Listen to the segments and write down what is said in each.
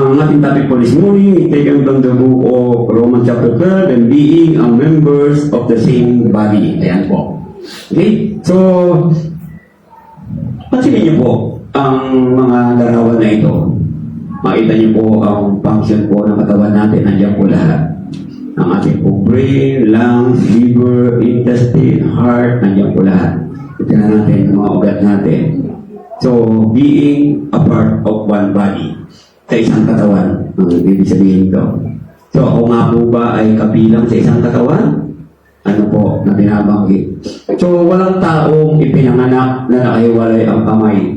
Ang ating topic for this morning is taken from the book of Romans chapter 12 and being a members of the same body. Ayan po. Okay? So, pansinin niyo po ang mga larawan na ito. Makita niyo po ang function po ng katawan natin. Nandiyan po lahat. Ang ating po brain, lungs, liver, intestine, heart, nandiyan po lahat. Tignan natin ang mga ugat natin. So, being a part of one body. Sa isang katawan, ang ibig sabihin ito. So, ako nga po ba ay kabilang sa isang katawan? Ano po na binabanggit? So, walang taong ipinanganak na nakahiwalay ang kamay.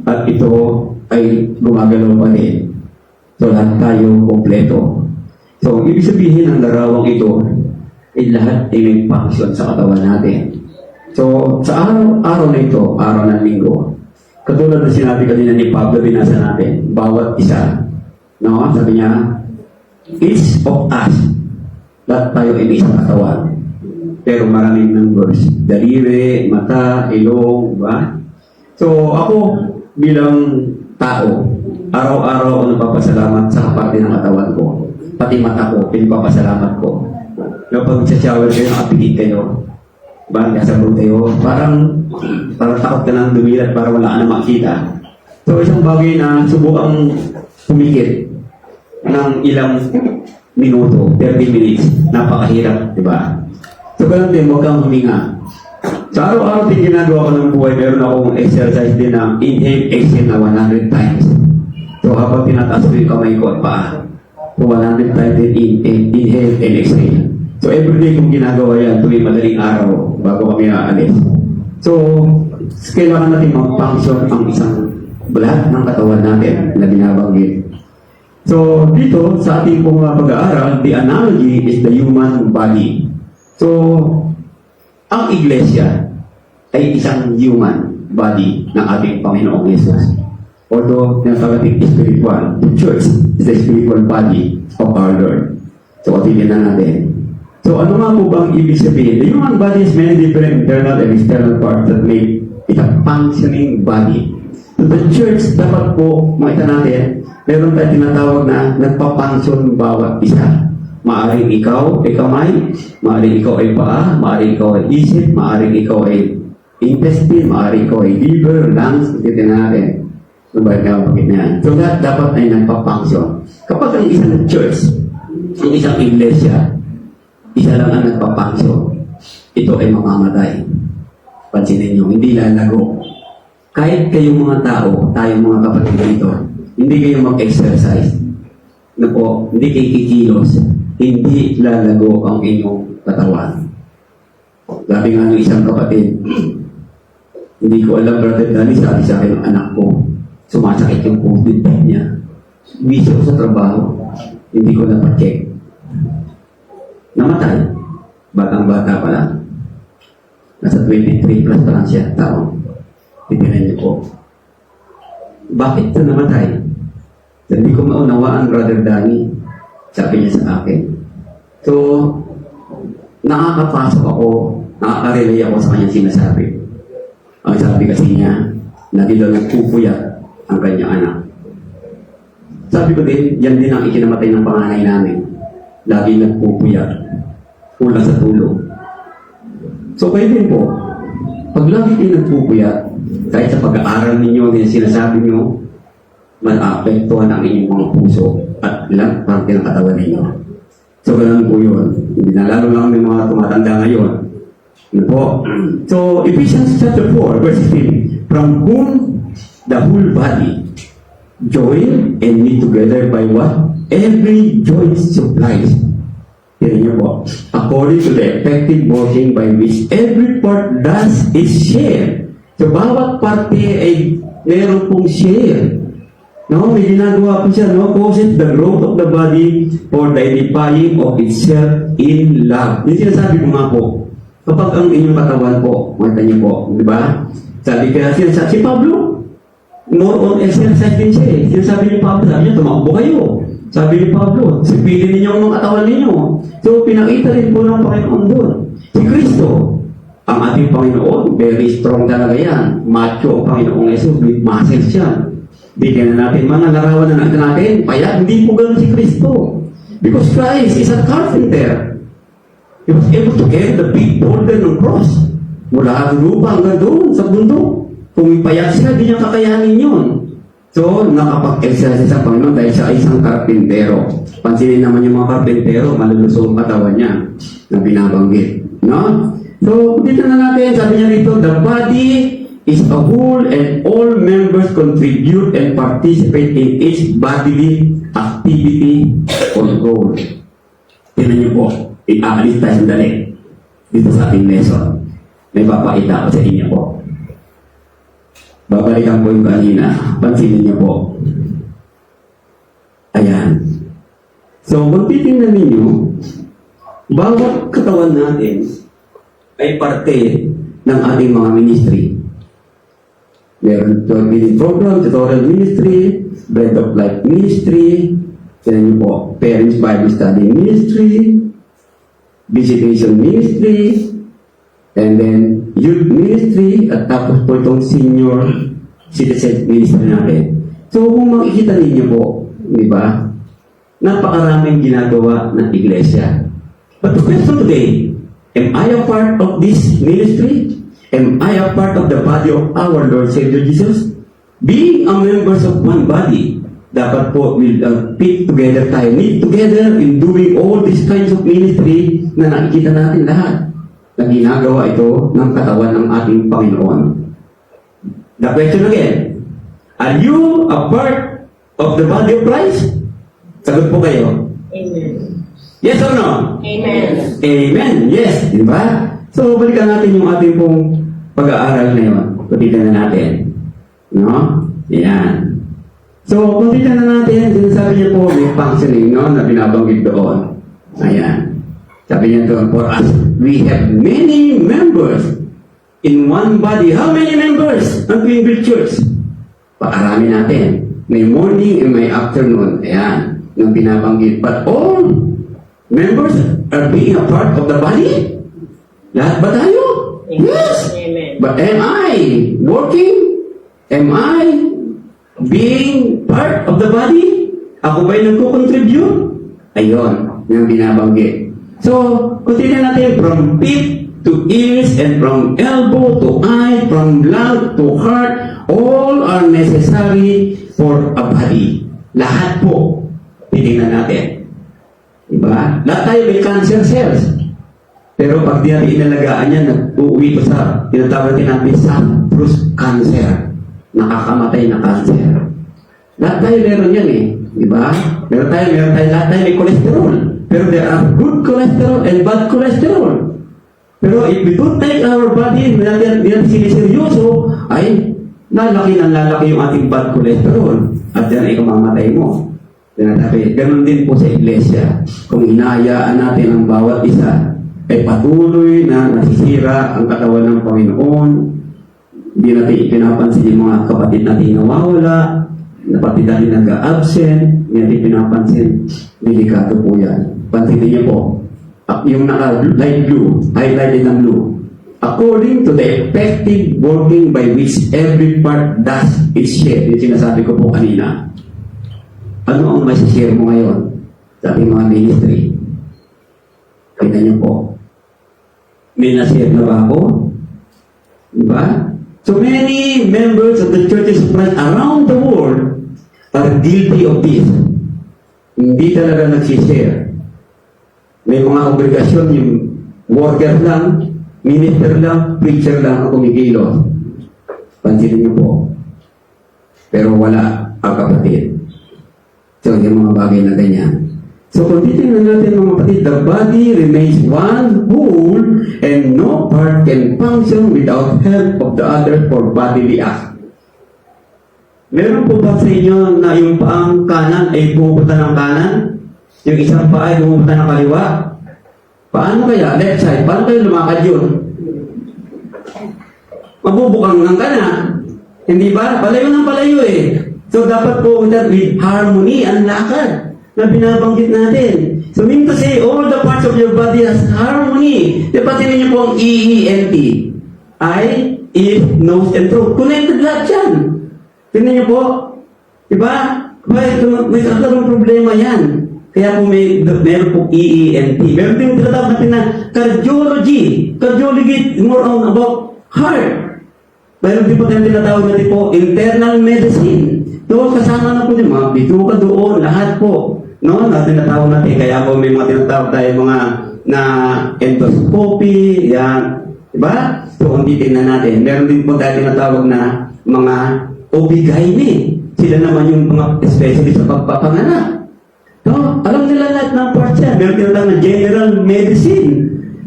At ito ay gumagalaw pa din. So, lahat tayo kompleto. So, ibig sabihin ng larawang ito ay lahat ay may function sa katawan natin. So, sa araw na ito, araw ng linggo, katulad na sinabi kanina ni Pablo, binasa natin, bawat isa, no? Sabi niya, each of us, lahat tayo ay isang katawan. Pero maraming members, daliri, mata, ilong, ba? So, ako bilang tao, araw-araw ako nagpapasalamat sa kaparte ng katawan ko. Pati mata ko, pinapapasalamat ko. Kapag sa shower kayo, nakapikit kayo, ba, kasabot kayo, parang takot ka nang dumilat para wala ka na makita. So, isang bagay na subukang pumikit ng ilang minuto, 30 minutes, napakahirap, di ba? So, ganun din, huwag kang huminga. Sa araw-araw din ginagawa ko ng buhay, meron akong exercise din ng inhale, exhale na 100 times. So, habang tinataas ko yung kamay ko at paa, 100 times din inhale and exhale. So, everyday kong ginagawa yan tuwing madaling araw bago kami aalis. So, kailangan natin mag-function ang isang lahat ng katawan natin na binabanggit. So, dito sa ating pong pag-aaral, the analogy is the human body. So, ang iglesia ay isang human body ng ating Panginoong Yesus. Although, tinatawag spiritual, the church is the spiritual body of our Lord. So, tingnan na natin. So, ano nga po bang ibig sabihin? The human body has many different internal and external parts that make it a functioning body. So, the church, dapat po, makita natin, meron tayo tinatawag na nagpa-function bawat isa. Maaring ikaw ay kamay, maaring ikaw ay paa, maaring ikaw ay isip, maaring ikaw ay intestine, maaring ikaw ay liver, lungs, tingnan natin. So, bakit na yan? So, that dapat ay nagpa-function. Kapag ang isang church, ang isang iglesia, isa lang ang nagpapangsyo, ito ay mamamatay. Pansinin nyo, hindi lalago. Kahit kayong mga tao, tayong mga kapatid dito, hindi kayo mag-exercise, na po, hindi kayo kikilos, hindi lalago ang inyong katawan. Sabi nga ng isang kapatid, hindi ko alam, brother Danny, sabi sa akin ng anak ko, sumasakit yung COVID niya. Busy ako sa trabaho, hindi ko napacheck. Namatay. Batang-bata pa lang. Nasa 23 plus pa lang siya, taon. Titignan niyo po. Bakit siya namatay? Hindi ko maunawaan, Brother Danny. Sabi niya sa akin. So, nakakapasok ako, nakaka-relay ako sa kanyang sinasabi. Ang sabi kasi niya, lagi daw nagpupuyat ang kanyang anak. Sabi ko din, yan din ang ikinamatay ng panganay namin. Lagi nagpupuyat. Kulang sa tulong. So, kayo din po, pag lagi kayo nagpupuyat, kahit sa pag-aaral ninyo, din sinasabi nyo, mag-apektuhan ang inyong mga puso at ilang parte ng katawan ninyo. So, ganun po yun. Hindi na lalo lang may mga tumatanda ngayon. Ano po? So, Ephesians chapter 4, verse 15, from whom the whole body join and knit together by what? Every joint supplies. Yan niyo po. According to the effective working by which every part does its share. So, bawat parte ay meron pong share. No, may ginagawa po siya, no? Causes the growth of the body for the edifying of itself in love. Yung sinasabi ko nga po, kapag ang inyong katawan po, makita niyo po, di ba? Sabi kaya si Pablo, more on exercise din siya eh. Sinasabi ni Pablo, sabi niya, tumakbo kayo. Sabi ni Pablo, sipilin ninyo ang mga katawan ninyo. So, pinakita rin po ng Panginoon doon. Si Kristo, ang ating Panginoon, very strong talaga yan. Macho ang Panginoong Yesus with muscles yan. Bigyan na natin mga larawan na natin. Kaya hindi po ganun si Kristo. Because Christ is a carpenter. He was able to carry the big burden ng cross. Mula ang lupa hanggang doon sa bundok. Kung ipayat siya, di niya kakayanin yun. So, nakapag-exercise sa Panginoon dahil siya ay isang karpintero. Pansinin naman yung mga karpintero, malulusong katawan niya na binabanggit. No? So, dito na natin, sabi niya rito, the body is a whole and all members contribute and participate in each bodily activity or goal. Tingnan niyo po, aalis tayo sandali dito sa ating lesson. May papakita ko sa inyo po. Babalikan po yung kanina. Pansinin niyo po. Ayan. So, kung titingnan ninyo, bawat katawan natin ay parte ng ating mga ministry. Meron training program, tutorial ministry, Bread of Life ministry, tinan niyo po, Parents Bible Study ministry, Visitation ministry, and then youth ministry, at tapos po itong senior citizen ministry natin. So kung makikita ninyo po, di ba, napakaraming ginagawa ng iglesia. But the question today, am I a part of this ministry? Am I a part of the body of our Lord Savior Jesus? Being a members of one body, dapat po we'll fit together tayo, meet together in doing all these kinds of ministry na nakikita natin lahat na ginagawa ito ng katawan ng ating Panginoon. The question again, are you a part of the body of Christ? Sagot po kayo. Amen. Yes or no? Amen. Amen. Yes. Di ba? So, balikan natin yung ating pong pag-aaral na yun. Putitan na natin. No? Yan. So, putitan na natin, sinasabi niya po, may functioning, no, na binabanggit doon. Ayan. Sabi niya doon, for us, we have many members in one body. How many members ang Greenville Church? Pakarami natin. May morning and may afternoon. Ayan. Nang binabanggit. But all members are being a part of the body? Lahat ba tayo? Amen. Yes. Amen. But am I working? Am I being part of the body? Ako ba'y nagko-contribute? Ayun, yung binabanggit. So, kuntinan natin from feet to ears and from elbow to eye, from lung to heart, all are necessary for a body. Lahat po, titingnan natin. Diba? Lahat tayo may cancer cells. Pero pag di natin inalagaan yan, nag-uwi ko sa tinatawag natin sa prostate cancer. Nakakamatay na cancer. Lahat tayo meron yan eh. Diba? Meron tayo, lahat tayo may cholesterol. Pero there are good cholesterol and bad cholesterol. Pero if we don't take our body, hindi natin siniseryoso, ay lalaki yung ating bad cholesterol. At yan ay kamamatay mo. Ganon din po sa iglesia. Kung hinahayaan natin ang bawat isa, ay patuloy na nasisira ang katawan ng Panginoon. Hindi natin ipinapansin yung mga kapatid natin nawawala, kapatid natin nag-absent, hindi natin pinapansin. Delikado po yan. Pansinin niyo po, yung naka-light blue, highlighted ng blue, according to the effective working by which every part does its share. Yung sinasabi ko po kanina. Ano ang masishare mo ngayon sa ating mga ministry? Kita niyo po. May nasir na ba ako? Diba? So many members of the churches of Christ around the world are guilty of this. Hindi talaga nagsishare. May mga obligasyon yung worker lang, minister lang, preacher lang ang kumikilos. Pansinin niyo po. Pero wala ang kapatid. So yung mga bagay na ganyan. So kung titingnan natin mga kapatid, the body remains one whole and no part can function without help of the other for bodily act. Meron po ba sa inyo na yung paang kanan ay pupunta ng kanan? Yung isang paa ay pupunta ng kaliwa? Paano kaya? Left side. Paano kayo lumakad yun? Mabubukang ng kanan. Hindi ba? Palayo ng palayo eh. So dapat po with harmony ang lakad na binabanggit natin. So mean to say, all the parts of your body has harmony. Diba tinan niyo po ang EENT? Eye, ear, nose, and throat. Connected lahat yan. Tingnan niyo po, Diba? May katarong problema yan. Kaya po meron po EENT. Meron din tinatawag natin na cardiology. Cardiology is more on about heart. Meron din po tayong tinatawag natin po internal medicine. Doon kasama na po din mga bituka doon, lahat po. No, na tinatawag natin. Kaya po may mga tinatawag tayo mga na endoscopy, yan. Diba? So kung titignan natin, meron din po tayo tinatawag na mga OB-GYN. Sila naman yung mga specialist sa pagpapanganak. No? Alam nila lahat ng parts yan. Meron tinatawag na general medicine.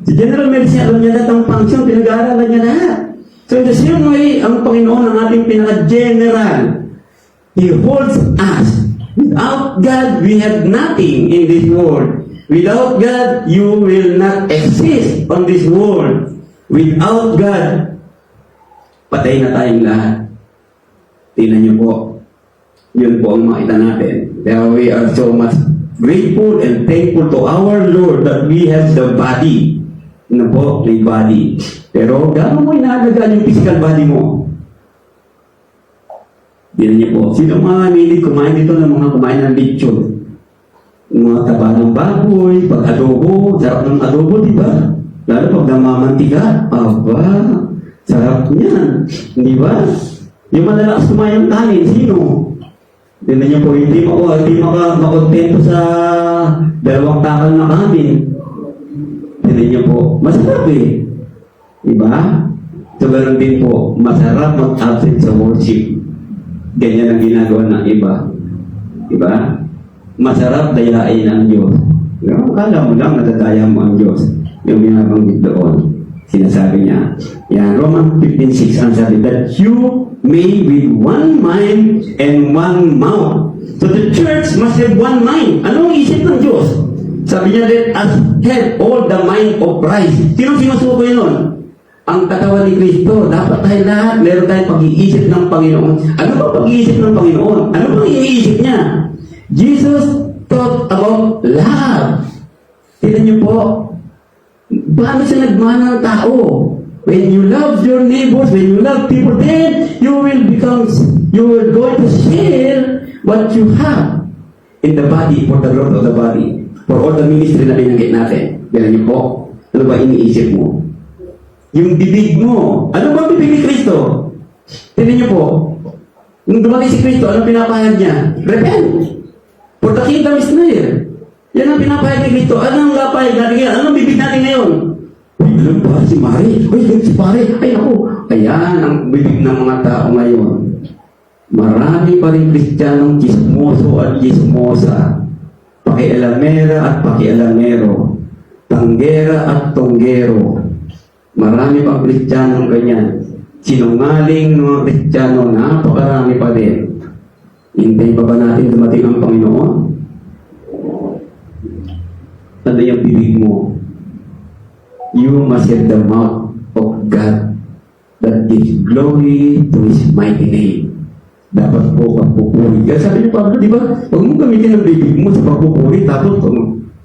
Sa general medicine, alam niya lahat ng function, pinag-aaralan niya lahat. So in the same way, ang Panginoon ang ating pinaka-general. He holds us. Without God, we have nothing in this world. Without God, you will not exist on this world. Without God, patay na tayong lahat. Tingnan niyo po. Yun po ang makita natin. Kaya we are so much grateful and thankful to our Lord that we have the body. Ano po? May body. Pero gano'n mo inaalagaan yung physical body mo? Tingnan niyo po. Sino mga milig kumain dito ng mga kumain ng lechon? Mga taba ng baboy, pag adobo, sarap ng adobo, di ba? Lalo pag namamantika, aba, sarap niyan. Di ba? Yung malalakas kumain ng kanin, sino? Tignan niyo po, hindi makontento sa dalawang takal na kanin. Tignan niyo po, masarap eh. Diba? So, ganoon din po, masarap mag-absent sa worship. Ganyan ang ginagawa ng iba. Diba? Masarap dayain ang Diyos. Kala mo lang, nadadaya mo ang Diyos. Yung binabanggit doon. Sinasabi niya, yan, Romans 15:6 ang sabi, that you may with one mind and one mouth. So the church must have one mind. Anong isip ng Diyos? Sabi niya, let us have all the mind of Christ. Sino sinusukoy nun? Ang katawan ni Kristo. Dapat tayo lahat, meron tayong pag-iisip ng Panginoon. Ano ba pag-iisip ng Panginoon? Ano ba iniisip niya? Jesus thought about love. Tignan niyo po, paano siya nagmana ng tao? When you love your neighbors, when you love people, then you will go to share what you have in the body, for the growth of the body, for all the ministry na binanggit natin. Ganun niyo po. Ano ba iniisip mo? Yung bibig mo. Ano ba bibig ni Kristo? Tignan niyo po. Nung dumating si Kristo, anong pinapahayag niya? Repent. For the kingdom is near. Yan ang pinapahayag ni Kristo. Anong lapahayag natin ngayon? Anong bibig natin ngayon? Uy, alam ba si Mari? Uy, alam si Pare. Ay, ako. Ayan ang bibig ng mga tao ngayon. Marami pa rin Kristiyanong chismoso at chismosa. Pakialamera at pakialamero. Tanggera at tonggero. Marami pang Kristiyanong ganyan. Sinungaling mga Kristiyano, napakarami pa din. Hintayin pa ba natin dumating ang Panginoon? Ano yung bibig mo? You must have the mouth of God that gives glory to His mighty name. Dapat po pagpupuri. Kaya sabi niyo Pablo, di ba? Huwag mong gamitin ang bibig mo sa pagpupuri, tapos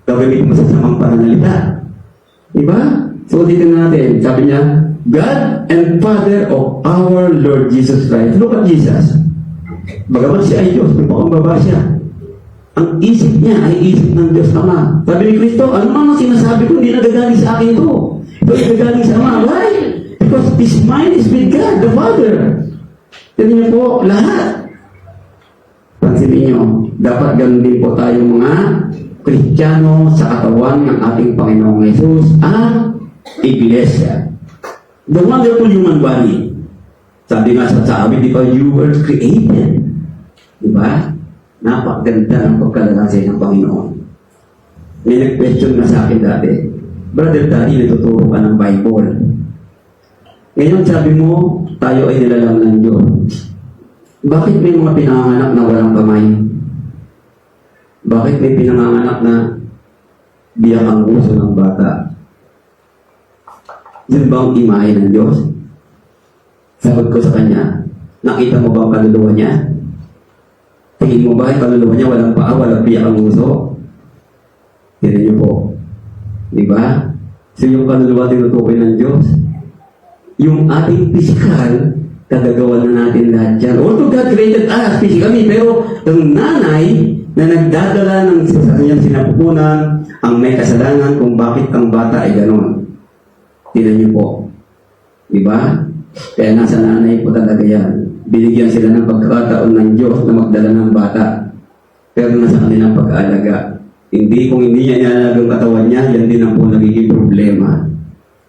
gagamitin mo sa samang pananalita. Di ba? So, dito natin, sabi niya, God and Father of our Lord Jesus Christ. Look at Jesus. Bagaman siya ay Diyos, may pakambaba siya. Ang isip niya ay isip ng Diyos Ama. Sabi ni Kristo, ano man ang sinasabi ko, hindi nagagaling sa akin to. Ito ay nagagaling sa Ama. Why? Because His mind is with God, the Father. Tignan niyo po, lahat. Pansinin niyo, dapat ganun din po tayong mga Kristiyano sa katawan ng ating Panginoong Jesus, ang Iglesia. The wonderful human body. Sabi nga sa sabi, di ba, you were created. Di ba? Napakaganda ng pagkalalaki ng Panginoon. May nag-question na sa akin dati, Brother Daddy, natuturo ka ng Bible. Ngayon sabi mo, tayo ay nilalang ng Diyos. Bakit may mga pinanganak na walang kamay? Bakit may pinanganak na biyak ang uso ng bata? Yun ba ang imahe ng Diyos? Sagot ko sa kanya, nakita mo ba ang kaluluwa niya? Tingin mo ba ang kaluluwa niya walang paa, walang biyak ang uso? Tignan niyo po. Di ba? So yung kaluluwa tinutukoy ng Diyos. Yung ating physical, kagagawa na natin lahat yan. Although God created us physically, pero ang nanay na nagdadala ng sa kanyang sinapupunan ang may kasalanan kung bakit ang bata ay gano'n. Tingnan niyo po. Diba? Kaya nasa nanay po talaga yan. Binigyan sila ng pagkakataon ng Diyos na magdala ng bata. Pero nasa kanilang pag-aalaga. Hindi, kung hindi niya nialaga ang katawan niya, yan din ang po nagiging problema.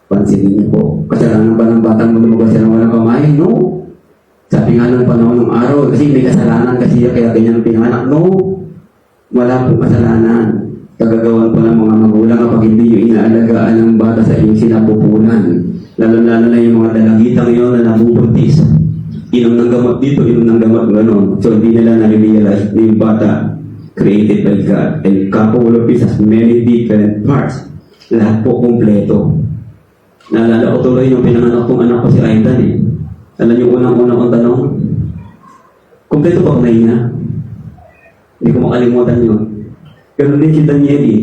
Pansinin niyo po. Kasalanan ba ng batang lumabas siya ng walang kamay? No. Sabi nga ng panahon ng araw, kasi may kasalanan kasi kaya ganyan ang pinanganak. No. Wala pong kasalanan. Kagagawan po ng mga magulang kapag hindi nyo inaalagaan ng bata sa inyong sinapupunan. Lalo-lalo na yung mga dalagitang yun na nabubuntis. Inom ng gamot dito, inom ng gamot gano'n. So hindi nila na-realize na yung bata created by God. And couple of it has many different parts. Lahat po kumpleto. Naalala ko tuloy yung pinanganak kong anak ko si Aidan eh. Alam niyo unang-unang kong tanong? Kumpleto ba kung na? Hindi ko makalimutan yun. Ganun din si Danieli.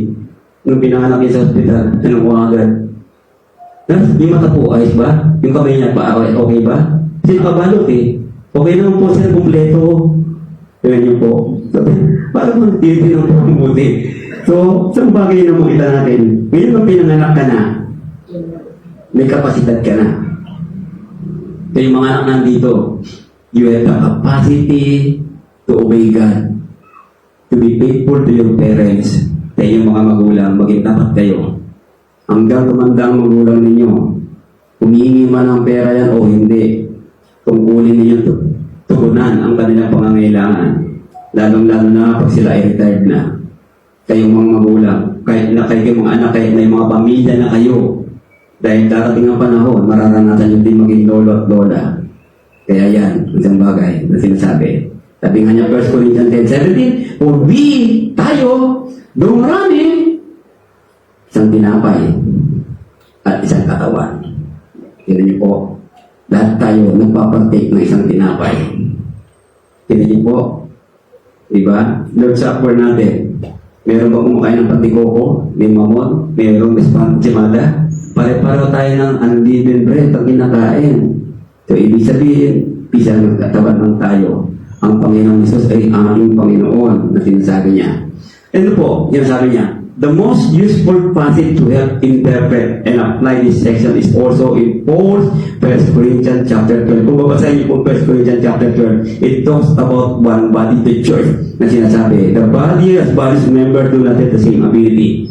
Nung pinanganak niya sa hospital, tanong ko agad. Yung mata po, ayos ba? Yung kamay niya pa, okay ba? Kasi nakabalot eh. Okay naman po sir, kumpleto. Tingnan niyo po. Parang mag-titi ng pambuti. So, saan bagay na makita natin? Ngayon ang pinanganak ka na, may kapasidad ka na. So, yung mga anak nandito, you have the capacity to obey God. To be faithful to your parents. Sa inyong mga magulang, maging tapat kayo. Hanggang tumanda ang magulang ninyo, humingi man ang pera yan o hindi, tungkulin ninyo tugunan ang kanilang pangangailangan. Lalong-lalo na pag sila ay retired na. Kayong mga magulang, kahit na kayo mga anak, kahit na yung mga pamilya na kayo, dahil darating ang panahon, mararanasan nyo din maging lolo at lola. Kaya yan, isang bagay na sinasabi. Sabi nga niya, 1 Corinthians 10:17, for we, tayo, dumarami, isang tinapay at isang katawan. Tignan niyo po, lahat tayo nagpapartake ng isang tinapay. Tignan niyo po, diba? Lord Supper natin, meron ba kumakain ng patikoko, may mamon, merong responsimada? Pare-paro tayo ng unleavened bread ang kinakain. So, ibig sabihin, pisa ng katawan ng tayo. Ang Panginoong Jesus ay aming Panginoon na sinasabi niya. Ano po, yung sabi niya, the most useful passage to help interpret and apply this section is also in 1 Corinthians chapter 12. Kung babasahin niyo po 1 Corinthians chapter 12, it talks about one body, the church, na sinasabi, the body as body's member do not have the same ability.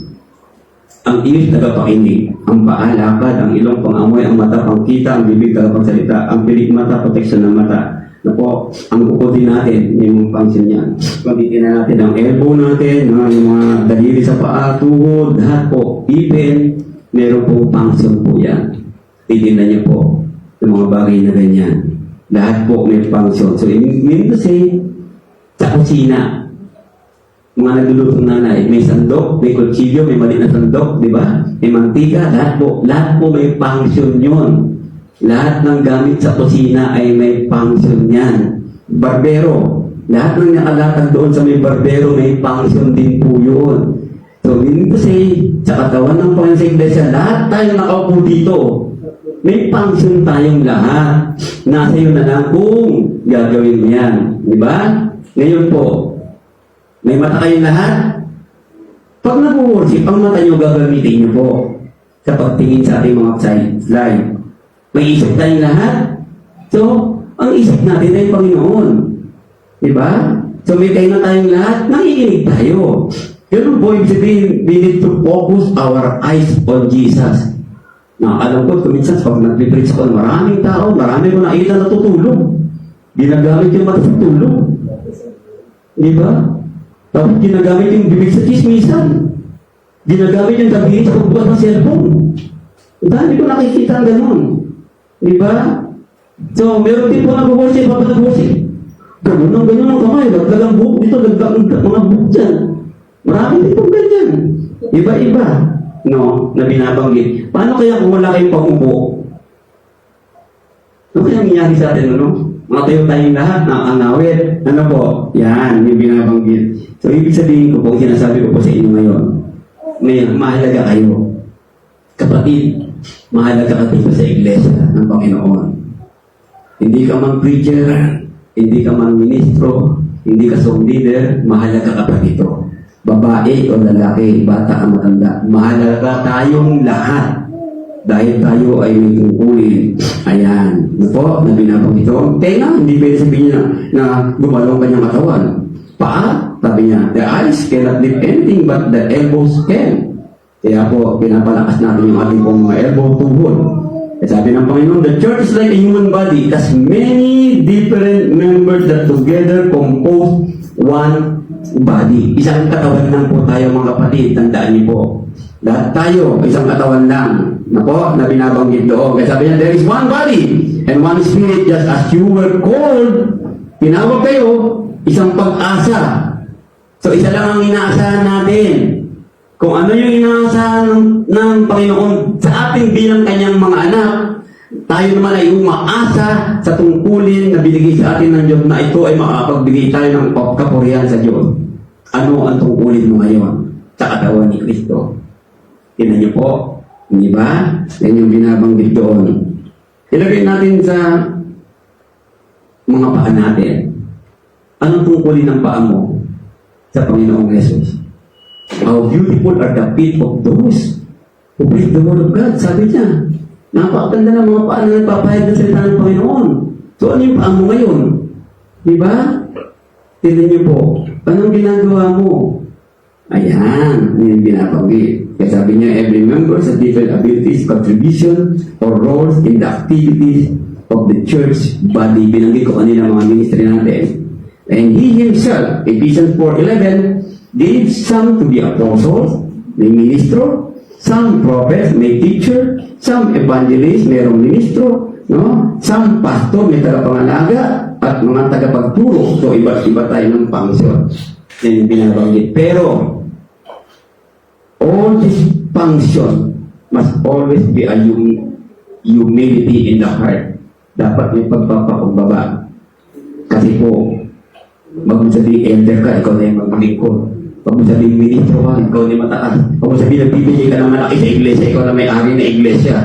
Ang inis tagapakinig, ang paa lakad, ang ilong pangamoy, ang mata pangkita, ang bibig tagapagsalita, ang pilik mata, protection ng mata. Na po, ang kuko din natin, yung function niya. Pagtitignan natin ang elbow natin, yung mga daliri sa paa, tuhod, lahat po, even, meron pong function po yan. Titignan niyo po, yung mga bagay na ganyan. Lahat po may function. So, mean to say, sa kusina, mga naglulutong nanay, may sandok, may kutsilyo, may maliit na sandok, di ba? May mantika, lahat po may function yun. Lahat ng gamit sa kusina ay may function yan. Barbero, lahat ng nakalatag doon sa may barbero, may function din po yun. So, meaning to say, sa katawan ng Panginoon sa Iglesia, lahat tayo nakaupo dito. May function tayong lahat. Nasa iyo na lang kung gagawin mo yan. Di ba? Ngayon po, may mata kayong lahat. Pag nag-worship, ang mata nyo gagamitin nyo po sa pagtingin sa ating mga slide. May isip tayong lahat. So, ang isip natin ay Panginoon. Diba? So, may tayo na tayong lahat. Nakikinig tayo. Ganun po, ibig sabihin, we need to focus our eyes on Jesus. Alam ko, kuminsan, pag nag-preach ako, maraming tao, marami ko nakita na tutulog. Ginagamit yung mata sa tulog. Diba? Tapos ginagamit yung bibig sa chismisan. Ginagamit yung gabi sa pagbukas ng cellphone. Dahil ko nakikita ang ganun. Diba? So, meron din po nag-worship, papa nag-worship. Ganun ang kamay. Lagdagang buhok dito, lagdagang mga buhok dyan. Marami din po ganyan. Iba-iba. No, na binabanggit. Paano kaya kung wala kayong pangubo? Ano kaya nangyari sa atin, ano? Mga tayo tayong lahat, nakakangawit. Ano po? Yan, yung binabanggit. So, ibig sabihin ko po, sinasabi ko po sa inyo ngayon, mahalaga kayo. Kapatid, mahalaga ka dito sa iglesia ng Panginoon. Hindi ka man preacher, hindi ka man ministro, hindi ka song leader, mahalaga ka pa dito. Babae o lalaki, bata o matanda, mahalaga tayong lahat. Dahil tayo ay may tungkulin. Ayan. Ano po, na binabang ito. Tenga, hindi pwede sabihin niya na gumalong kanyang katawan. Paa, sabi niya, the eyes cannot lift anything but the elbows can. Kaya po, pinapalakas natin yung ating pong mga elbow tuhod. Kaya sabi ng Panginoon, the church is like a human body. It has many different members that together compose one body. Isang katawan lang po tayo mga kapatid. Tandaan niyo po. Lahat tayo, isang katawan lang. Nako, na binabanggit doon. Kaya sabi niya, there is one body and one spirit just as you were called. Tinawag kayo, isang pag-asa. So, isa lang ang inaasahan natin. Kung ano yung inaasahan ng Panginoon sa ating bilang kanyang mga anak, tayo naman ay umaasa sa tungkulin na binigay sa atin ng Diyos na ito ay makapagbigay tayo ng kapurihan sa Diyos. Ano ang tungkulin mo ngayon sa katawan ni Kristo? Tingnan niyo po, di ba? Yan yung binabanggit doon. Ilagay natin sa mga paa natin. Anong tungkulin ng paa mo sa Panginoong Jesus? How beautiful are the feet of those who preach the word of God. Sabi niya, napakaganda ng mga paa na nagpapahayag ng salita ng Panginoon. So, ano yung paa mo ngayon? Di ba? Tingnan niyo po, anong ginagawa mo? Ayan, yung binabanggit. Kaya sabi niya, every member has different abilities, contribution, or roles in the activities of the church body. Binanggit ko kanina mga ministry natin. And he himself, Ephesians 4:11, gave some to be apostles, may ministro, some prophets, may teacher, some evangelists, mayroong ministro, no? Some pastor, may tagapangalaga, at mga tagapagturo. So, iba-iba tayo ng function. Yan yung binabanggit. Pero, all this function must always be a humility in the heart. Dapat may pagpapakumbaba. Kasi po, wag mo sabihin elder ka, ikaw na yung maglingkod. Wag mo sabihin ministro ka, ikaw na yung mataas. Wag mo sabihin nagbibigay ka ng malaki sa iglesia, ikaw na may-ari na iglesia.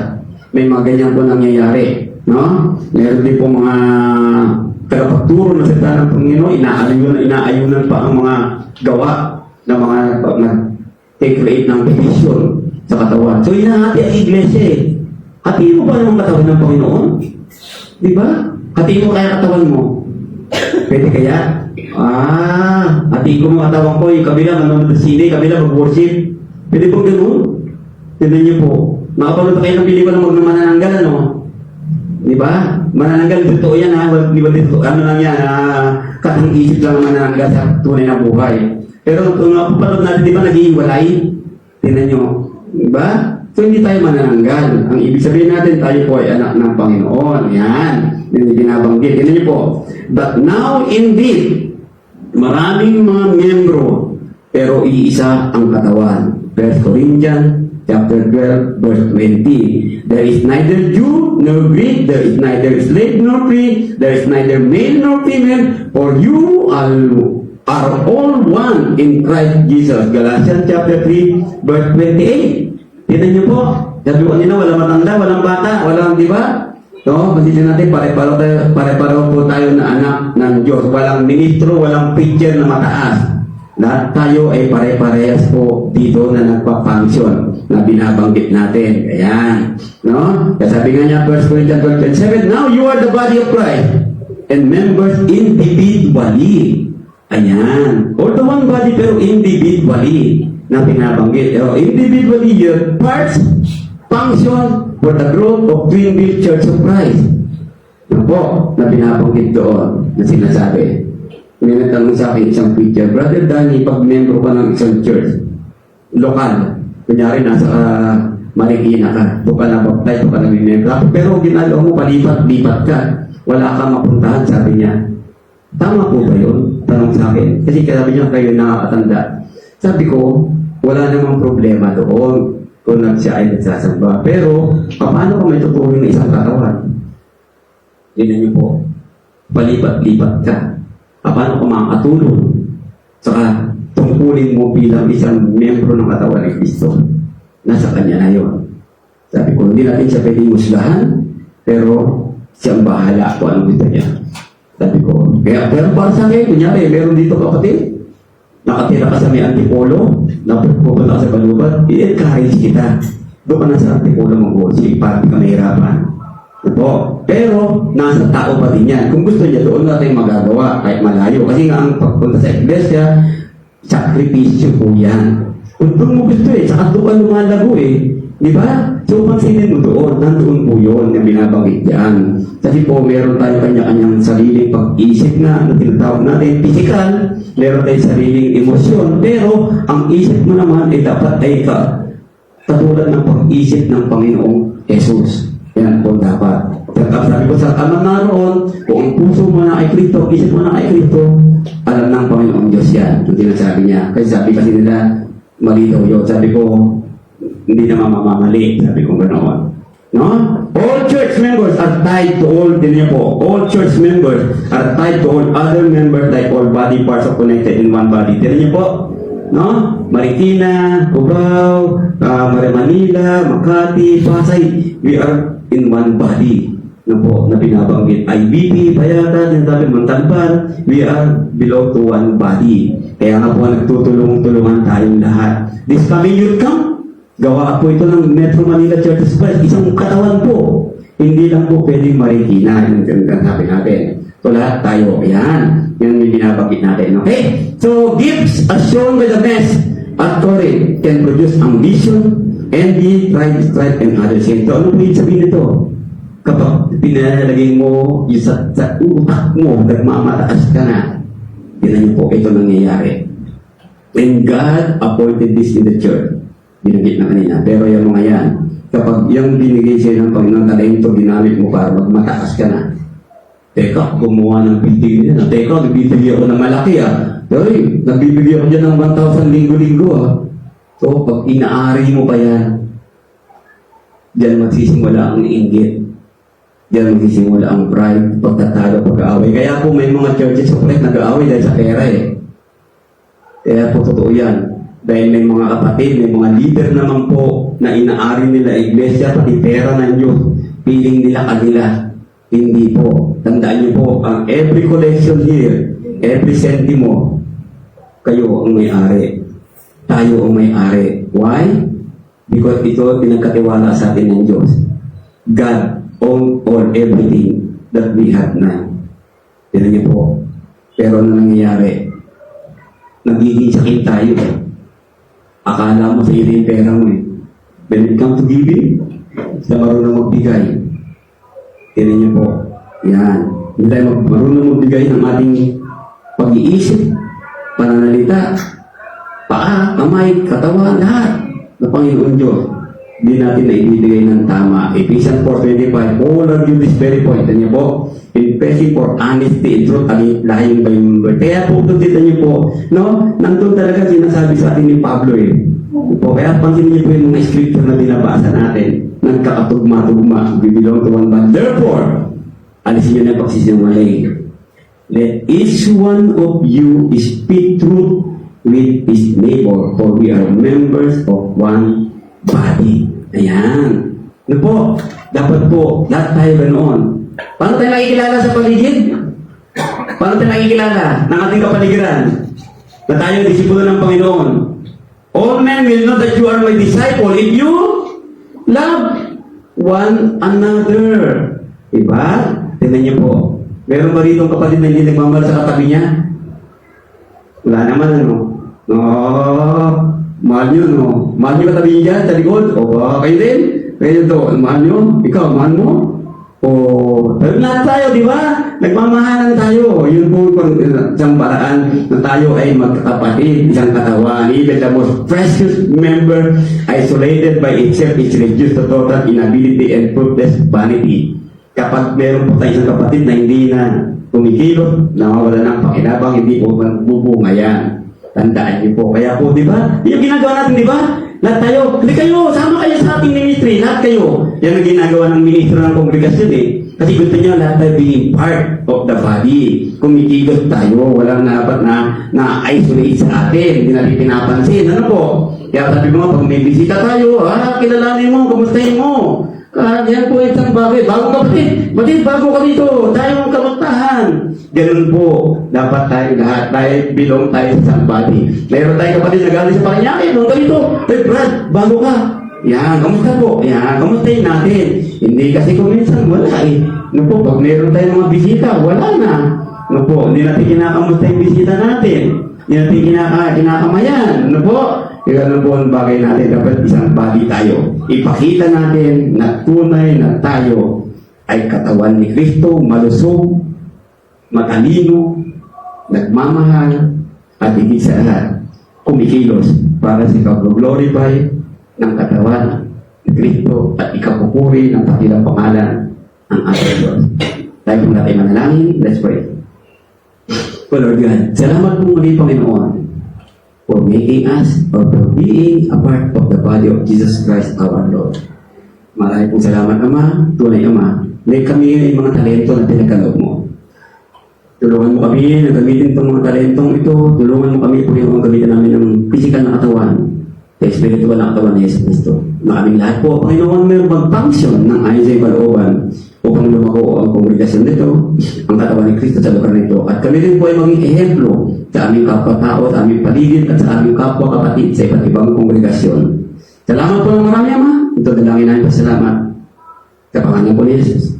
May mga ganyan po nangyayari. No? Meron din po mga tagapagturo na salita ng Panginoon, inaayunan pa ang mga gawa ng mga nag-create ng division sa katawan. So, inahati ang iglesia eh. Hatiin mo ba yung katawan ng Panginoon? Di ba? Hatiin mo kaya katawan mo. Pwede kaya? Hatiin ko mga katawan ko, yung kabila manonood ng sine, kabila mag-worship. Pwede po gano'n? Tignan niyo po. Nakapanood kayo ng pelikula ng manananggal, ano? Di ba? Manananggal, totoo yan ha. Di ba dito? Ano lang yan? Katang isip lang ang manananggal sa tunay na buhay. Pero kung napapanood natin, di ba nag-iiwalay? Tingnan nyo. Di ba? So hindi tayo manananggal. Ang ibig sabihin natin, tayo po ay anak ng Panginoon. Yan. Yan yung binabanggit. Tingnan nyo po. But now indeed, maraming mga miyembro, pero iisa ang katawan. 1 Corinthians chapter 12, verse 20. There is neither Jew nor Greek, there is neither slave nor free, there is neither male nor female, for you are all one in Christ Jesus. Galatians chapter 3, verse 28. Tignan niyo po, sabi ko nila, walang matanda, walang bata, walang, di ba? So, masisya natin, pare-pareho po tayo na anak ng Diyos. Walang ministro, walang preacher na mataas. Lahat tayo ay pare-parehas po dito na nagpa-function na binabanggit natin. Ayan. No? Kaya sabi nga niya, 1 Corinthians 12:7, now you are the body of Christ and members individually. Ayan. Or the one body pero individually na binabanggit. So, individually, your parts function for the growth of Twinville Church of Christ. Yan po, na binabanggit doon na sinasabi. May natanong sa akin isang preacher, Brother Danny, pag membro ka ng isang church, lokal, kunyari nasa Marikina ka, doon ka na baptize, doon ka na membro, pero ginagawa mo, palipat-lipat ka, wala kang mapuntahan, sabi niya. Tama po ba yun? Tanong sa akin. Kasi sabi niya, kayo nakakatanda. Sabi ko, wala namang problema doon kung siya ay nagsasamba. Pero, paano kung may tutuloy ng isang katawan? Yun niyo po, palipat-lipat ka. Paano ka makakatulong? Saka, tungkulin mo bilang isang membro ng katawan ng Kristo. Nasa kanya na yun. Sabi ko, hindi natin siya pwedeng musgahan, pero Siyang bahala kung anong gusto niya. Sabi ko, kaya, pero para sa akin, kunyari, meron dito kapatid, nakatira ka sa may Antipolo, napupunta ka sa Balubat, i-encourage kita. Doon ka na sa Antipolo mag-worship, para di ka mahirapan. Ito. Pero, nasa tao pa din yan. Kung gusto niya, doon natin magagawa, kahit malayo. Kasi nga, ang pagpunta sa iglesia, sakripisyo po yan. Kung doon mo gusto saka doon ka lumalago Di ba? So, pansinin mo doon, nandoon po yun na binabanggit yan. Kasi po, meron tayo kanya-kanyang sariling pag-isip na tinatawag natin physical, meron tayong sariling emosyon, pero ang isip mo naman dapat ay katulad ng pag-isip ng Panginoong Jesus. Yan po dapat. Sabi ko sa tamang naroon, kung ang puso mo na ay Kristo, isip mo na ay Kristo, alam ng Panginoong Diyos yan. Yung sinasabi niya. Kasi sabi kasi nila, mali daw yun. Sabi ko, hindi na mamamali. Sabi ko ganoon. No? All church members are tied to all, din niyo po, all church members are tied to all other members like all body parts are connected in one body. Din niyo po? No? Marikina, Cubao, Manila, Makati, Pasay, we are in one body. No po, na binabanggit. IBP, Bayatan, yung sabi, Montalban, we are belong to one body. Kaya nga po, nagtutulong-tulungan tayong lahat. This coming youth camp, gawa po ito ng Metro Manila Church of Christ. Isang katawan po. Hindi lang po pwedeng Marikina. Yung sabi natin. So lahat tayo. Yan. Yan yung binabakit natin. Okay? So gifts as shown by the best at Corinth can produce ambition, envy, pride, strife, and other sins. So ano po yung sabihin nito? Kapag pinalagay mo yung sa utak mo, nagmamataas ka na, yun po ito nangyayari. And God appointed this in the church. Binigit na kanina. Pero yung mga yan, kapag yung binigay sa'yo ng Panginoon, talento, ginamit mo para magmataas ka na. Teka, gumawa ng building niya. Teka, nagbibigay ako ng malaki Pero nagbibigay ako dyan ng 1,000 linggo-linggo So, pag inaari mo pa yan, dyan magsisimula ang inggit. Dyan magsisimula ang pride, pagtatalo, pag-aaway. Kaya po may mga churches of Christ nag-aaway dahil sa pera Kaya po totoo yan. Dahil may mga kapatid, may mga leader naman po na inaari nila iglesia, pati pera ng Diyos, piling nila kanila. Hindi po. Tandaan niyo po, ang every collection here, every sentimo, kayo ang may-ari. Tayo ang may-ari. Why? Because ito pinagkatiwala sa atin ng Diyos. God owns all everything that we have now. Tignan niyo po. Pero ano nangyayari? Nagiging sakit tayo. Akala mo sa iyo yung pera mo When it comes to giving, sa marunong magbigay. Tignan niyo po. Yan. Hindi tayo marunong magbigay ng ating pag-iisip, pananalita, paa, kamay, katawan, lahat na Panginoon Diyos. Hindi natin na ibibigay ng tama. Ephesians 4:25, all of you this very point. Tignan niyo po. Confessing for honesty and truth against lying by member. Kaya po, kita niyo po, no? Nandun talaga sinasabi sa atin ni Pablo Po, kaya pansinin niyo po yung mga scripture na binabasa natin. Nagkakatugma-tugma. We belong to one body. Therefore, alisin niyo na yung pagsisinungaling. Let each one of you speak truth with his neighbor, for we are members of one body. Ayan. Ano po? Dapat po, lahat tayo ganoon. Paano tayo nakikilala sa paligid? Paano tayo nakikilala ng ating kapaligiran? Na tayo disipulo ng Panginoon. All men will know that you are my disciple if you love one another. Diba? Tingnan niyo po. Meron ba rito kapatid na hindi nagmamahal sa katabi niya? Wala naman No. Mahal nyo, Mahal nyo katabi niya dyan, sa likod? O ba, kayo din? Kayo to, mahal nyo? Ikaw, mahal mo? Pero lahat tayo, di ba? Nagmamahalan tayo. Yun po isang paraan na tayo ay magkakapatid, isang katawan. Even the most precious member, isolated by itself, is reduced to total inability and fruitless vanity. Kapag meron po tayo isang kapatid na hindi na kumikilot, nawawala ng pakinabang, hindi po bubunga yan. Tandaan niyo po. Kaya po, di ba? Yung ginagawa natin, di ba? Lahat tayo, hindi kayo, sama kayo sa ating ministry, lahat kayo. Yan ang ginagawa ng ministro ng kongregasyon Kasi gusto niyo lahat tayo being part of the body. Kumikilot tayo, walang dapat na-isolate sa atin, hindi natin pinapansin. Ano po? Kaya sabi mo, pag may bisita tayo, kilalanin mo, kumustahin mo. Yan po isang bagay. Bago ka batid, bago ka dito. Tayo ang kamuntahan. Ganun po. Dapat tayo lahat. Tayo belong tayo sa isang body. Mayroon tayo kapatid na galing sa Paranaque. Nung ganito. Hey Brad, bago ka. Yan, kamusta po? Yan, kamustahin natin. Hindi kasi kung minsan wala eh. Ano po, pag mayroon tayong mga bisita, wala na. Ano po, hindi natin kinakamusta yung bisita natin. Hindi natin kinakamayan. Ano po? Kaya ano po ang bagay natin, dapat isang body tayo. Ipakita natin na tunay na tayo ay katawan ni Kristo, malusog, matalino, nagmamahal, at higit sa lahat, kumikilos para sa ikaw-glorify ng katawan ni Kristo at ikapupuri ng dakilang pangalan ng ating Diyos. Tayo kung natin manalangin, let's pray. O Lord God, salamat po muli Panginoon for making us or for being a part of the body of Jesus Christ our Lord. Maraming pong salamat Ama, tunay Ama, may kami yung mga talento na pinagkaloob mo. Tulungan mo kami na gamitin itong mga talentong ito. Tulungan mo kami po yung gamitin namin ng physical na katawan, sa spiritual na katawan ni Jesus Cristo. Na aming lahat po, Panginoon, may mag-function ng ayon sa ipalooban upang lumako ang kongregasyon nito, ang katawan ni Kristo sa lugar nito. At kami rin po ay maging ehemplo sa aming kapwa-tao, sa aming paligid, at sa aming kapwa-kapatid sa iba't ibang kongregasyon. Salamat po ng marami, Ama. Ito dalangin namin pasalamat. Sa pangalan po ni Jesus.